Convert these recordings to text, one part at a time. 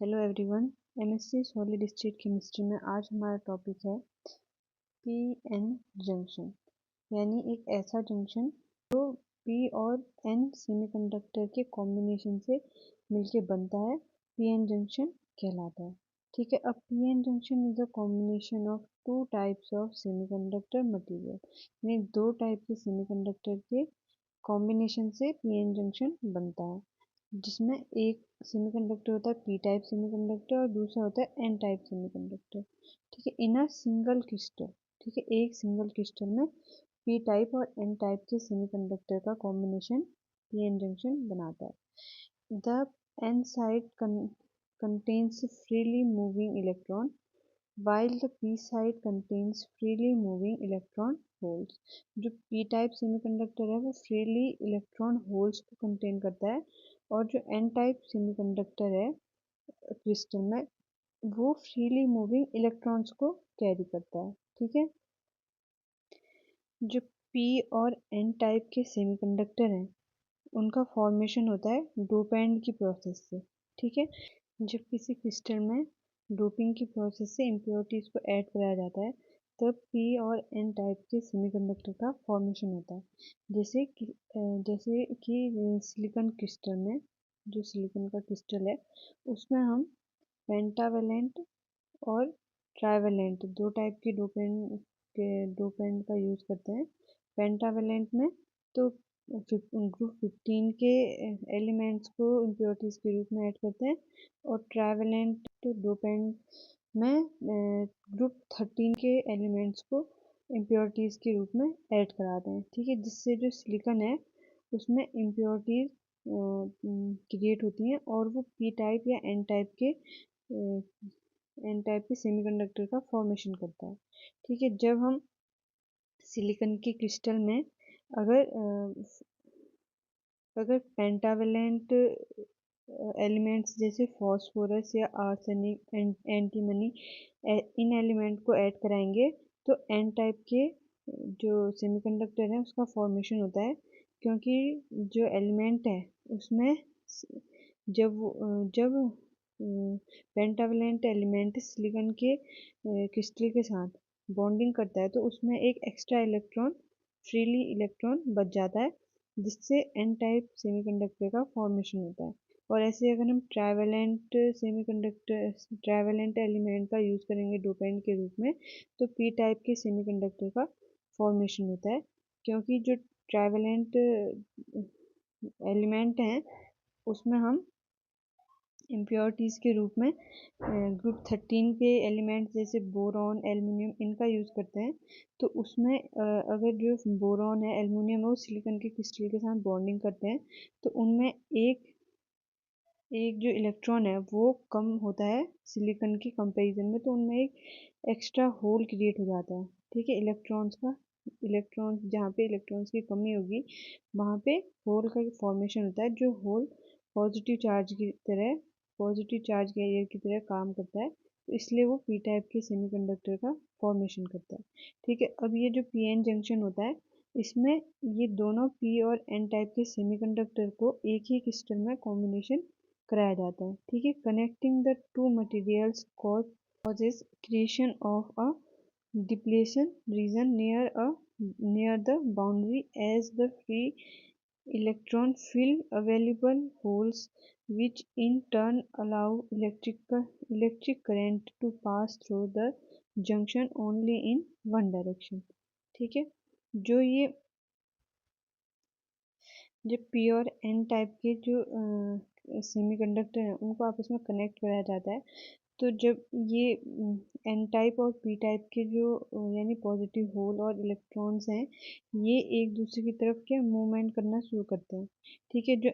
Hello everyone. MSc solid state chemistry में आज हमारा टॉपिक है पीएन जंक्शन, यानी एक ऐसा जंक्शन जो पी और एन सेमीकंडक्टर के कॉम्बिनेशन से मिलके बनता है, पीएन जंक्शन कहलाता है। ठीक है, अब PN junction is a combination of two types of semiconductor material, यानी दो टाइप के सेमीकंडक्टर के कॉम्बिनेशन से पीएन जंक्शन बनता है, जिसमें एक सेमीकंडक्टर होता है पी टाइप सेमीकंडक्टर और दूसरा होता है एन टाइप सेमीकंडक्टर। ठीक है, इन अ सिंगल क्रिस्टल। ठीक है, एक सिंगल क्रिस्टल में पी टाइप और एन टाइप के सेमीकंडक्टर का कॉम्बिनेशन पीएन जंक्शन बनाता है। The N side contains freely moving electron while the p side contains freely moving electron holes। जो p टाइप सेमीकंडक्टर है वो फ्रीली इलेक्ट्रॉन होल्स को कंटेन करता है, और जो n टाइप सेमीकंडक्टर है क्रिस्टल में वो फ्रीली मूविंग इलेक्ट्रॉन्स को कैरी करता है। ठीक है, जो p और n टाइप के सेमीकंडक्टर हैं उनका फॉर्मेशन होता है डोपेंड की प्रोसेस से। ठीक है, जब किसी क्रिस्टल में डोपिंग की प्रोसेस से इम्प्योरिटीज को ऐड कराया जाता है तब पी और एन टाइप के सेमीकंडक्टर का फॉर्मेशन होता है। जैसे कि सिलिकॉन क्रिस्टल में, जो सिलिकॉन का क्रिस्टल है उसमें हम पेंटावेलेंट और ट्राइवेलेंट दो टाइप की डोपेंट का यूज़ करते हैं। पेंटावेलेंट में तो ग्रुप 15 के एलिमेंट्स को इम्प्योरिटीज के रूप में ऐड करते हैं, और ट्राइवेलेंट डोपेंट में ग्रुप 13 के एलिमेंट्स को इम्प्योरिटीज के रूप में ऐड कराते हैं। ठीक है, जिससे जो सिलिकॉन है उसमें इम्प्योरिटीज क्रिएट होती हैं और वो पी टाइप या एन टाइप के सेमीकंडक्टर का फॉर्मेशन करता है। ठीक है, जब हम सिलिकॉन के क्रिस्टल में अगर अगर पेंटावेलेंट एलिमेंट्स जैसे फास्फोरस या आर्सेनिक एंटीमनी इन एलिमेंट को ऐड कराएंगे तो एन टाइप के जो सेमीकंडक्टर है उसका फॉर्मेशन होता है, क्योंकि जो एलिमेंट है उसमें जब पेंटावेलेंट एलिमेंट सिलिकॉन के क्रिस्टल के साथ बॉन्डिंग करता है तो उसमें एक एक्स्ट्रा इलेक्ट्रॉन फ्रीली इलेक्ट्रॉन बच जाता है, जिससे एन टाइप सेमीकंडक्टर का फॉर्मेशन होता है। और ऐसे अगर हम ट्राइवेलेंट एलिमेंट का यूज़ करेंगे डोपेंट के रूप में तो पी टाइप के सेमीकंडक्टर का फॉर्मेशन होता है, क्योंकि जो ट्राइवेलेंट एलिमेंट हैं उसमें हम इम्प्योरिटीज़ के रूप में ग्रुप 13 के एलिमेंट्स जैसे बोरॉन एल्युमिनियम इनका यूज़ करते हैं। तो उसमें अगर जो बोरॉन है एल्युमिनियम है वो सिलिकॉन के क्रिस्टल के साथ बॉन्डिंग करते हैं तो उनमें एक एक जो इलेक्ट्रॉन है वो कम होता है सिलिकॉन के कंपैरिजन में, तो उनमें एक एक्स्ट्रा होल क्रिएट हो जाता है। ठीक है, इलेक्ट्रॉन्स जहाँ पे इलेक्ट्रॉन्स की कमी होगी वहाँ पे होल का फॉर्मेशन होता है, जो होल पॉजिटिव चार्ज कैरियर की तरह काम करता है, तो इसलिए वो पी टाइप के सेमीकंडक्टर का फॉर्मेशन करता है। ठीक है, अब ये जो पी एन जंक्शन होता है इसमें ये दोनों पी और एन टाइप के सेमीकंडक्टर को एक ही क्रिस्टल में कॉम्बिनेशन कराया जाता है। ठीक है, connecting the two materials causes creation of a depletion region near the boundary as the free electron fill available holes, which in turn allow electric current to pass through the junction only in one direction। ठीक है, जो ये जब P और N type के जो semiconductor हैं उनको आपस में कनेक्ट कराया जाता है, तो जब ये एन टाइप और पी टाइप के जो यानी पॉजिटिव होल और इलेक्ट्रॉन्स हैं ये एक दूसरे की तरफ क्या मूवमेंट करना शुरू करते हैं। ठीक है, जो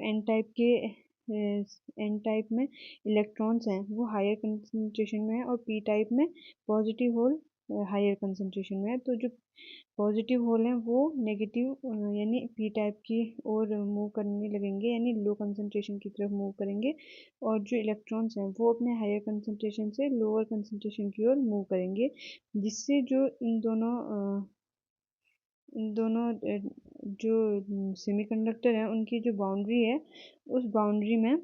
एन टाइप में इलेक्ट्रॉन्स हैं वो हायर कंसंट्रेशन में है और पी टाइप में पॉजिटिव होल हायर कंसंट्रेशन में है, तो जो पॉजिटिव होल हैं वो नेगेटिव यानी पी टाइप की ओर मूव करने लगेंगे, यानी लो कंसंट्रेशन की तरफ मूव करेंगे, और जो इलेक्ट्रॉन्स हैं वो अपने हायर कंसंट्रेशन से लोअर कंसंट्रेशन की ओर मूव करेंगे, जिससे जो इन दोनों जो सेमीकंडक्टर हैं उनकी जो बाउंड्री है उस बाउंड्री में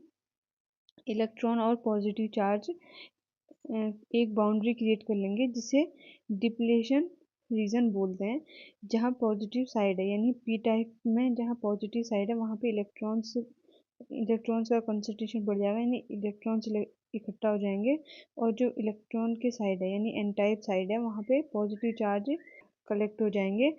इलेक्ट्रॉन और पॉजिटिव चार्ज एक बाउंड्री क्रिएट कर लेंगे जिसे डिप्लेशन रीजन बोलते हैं। जहाँ पॉजिटिव साइड है यानी पी टाइप में जहाँ पॉजिटिव साइड है वहाँ पे इलेक्ट्रॉन्स का कंसंट्रेशन बढ़ जाएगा, यानी इलेक्ट्रॉन्स इकट्ठा हो जाएंगे। और जो इलेक्ट्रॉन के साइड है यानी एन टाइप साइड है वहाँ पे पॉजिटिव चार्ज कलेक्ट हो जाएंगे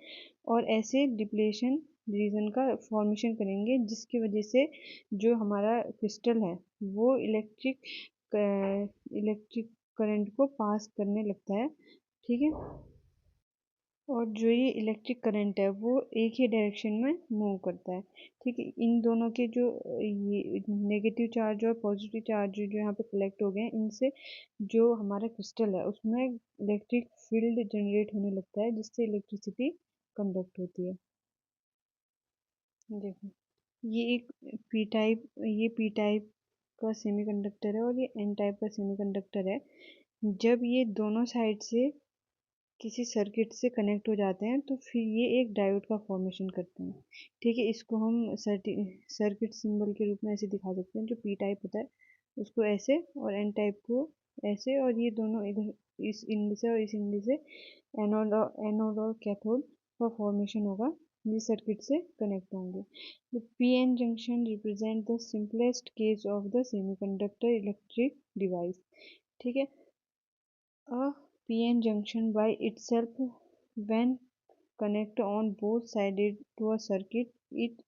और ऐसे डिप्लेशन रीजन का फॉर्मेशन करेंगे, जिसकी वजह से जो हमारा क्रिस्टल है वो इलेक्ट्रिक करंट को पास करने लगता है। ठीक है, और जो ये इलेक्ट्रिक करंट है वो एक ही डायरेक्शन में मूव करता है। ठीक है, इन दोनों के जो ये नेगेटिव चार्ज और पॉजिटिव चार्ज जो यहाँ पे कलेक्ट हो गए हैं, इनसे जो हमारा क्रिस्टल है उसमें इलेक्ट्रिक फील्ड जनरेट होने लगता है, जिससे इलेक्ट्रिसिटी कंडक्ट होती है। देखो, ये एक पी टाइप का सेमीकंडक्टर है और ये एन टाइप का सेमीकंडक्टर है। जब ये दोनों साइड से किसी सर्किट से कनेक्ट हो जाते हैं तो फिर ये एक डायोड का फॉर्मेशन करते हैं। ठीक है, इसको हम सर्किट सिंबल के रूप में ऐसे दिखा सकते हैं। जो पी टाइप होता है उसको ऐसे और एन टाइप को ऐसे, और ये दोनों इधर इस इंड से और इस इंड से एनोड और कैथोड का फॉर्मेशन होगा, ये सर्किट से कनेक्ट होंगे। The P N junction represent the simplest case of the semiconductor electric device. ठीक है, a p-n junction by itself, when connect on both sides to a circuit, it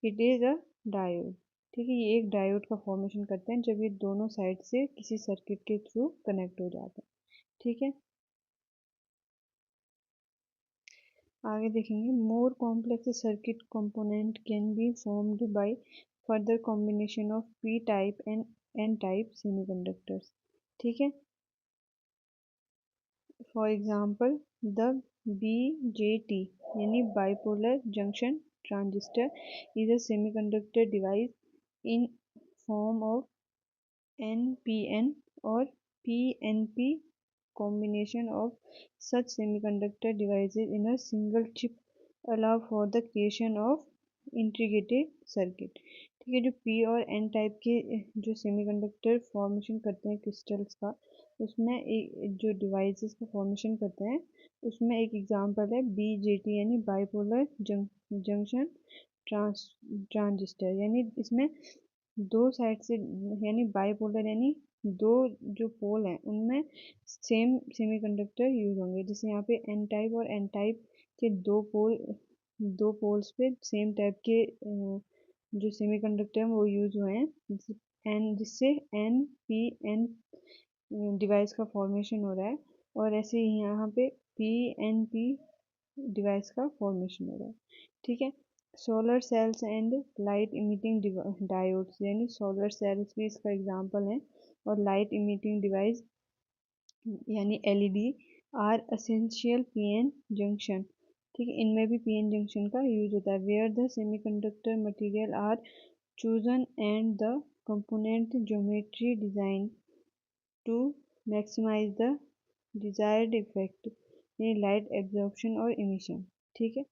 is a diode। ठीक है, ये एक diode का formation करते हैं जब ये दोनों साइड से किसी सर्किट के थ्रू कनेक्ट हो जाते हैं। ठीक है, आगे देखेंगे। More complex circuit component can be formed by further combination of P type and N type semiconductors. ठीक है, For example, the BJT यानी bipolar junction transistor is a semiconductor device in form of NPN or PNP combination of such semiconductor devices in a single chip allow for the creation of integrated circuit। ठीक है, जो P और N type के जो semiconductor formation करते हैं crystals का, उसमें एक जो डिवाइसेस का फॉर्मेशन करते हैं उसमें एक एग्जांपल है बीजेटी यानी बाइपोलर जंक्शन ट्रांजिस्टर। यानी इसमें दो साइड से यानी बाइपोलर यानी दो जो पोल हैं उनमें सेम सेमीकंडक्टर यूज होंगे। जैसे यहाँ पे एन टाइप और एन टाइप के दो पोल्स पे सेम टाइप के जो सेमीकंडक्टर हैं वो यूज हुए हैं, जिससे एन पी एन डिवाइस का फॉर्मेशन हो रहा है। और ऐसे ही यहाँ पे पी एन पी डिवाइस का फॉर्मेशन हो रहा है। ठीक है, solar cells and light emitting diodes यानी सोलर सेल्स भी इसका एग्जांपल है, और लाइट इमिटिंग डिवाइस यानी LED are essential PN junction. ठीक है, इनमें भी पीएन जंक्शन का यूज होता है। Where the semiconductor material are chosen and the component geometry designed to maximize the desired effect in light absorption और emission। ठीक है,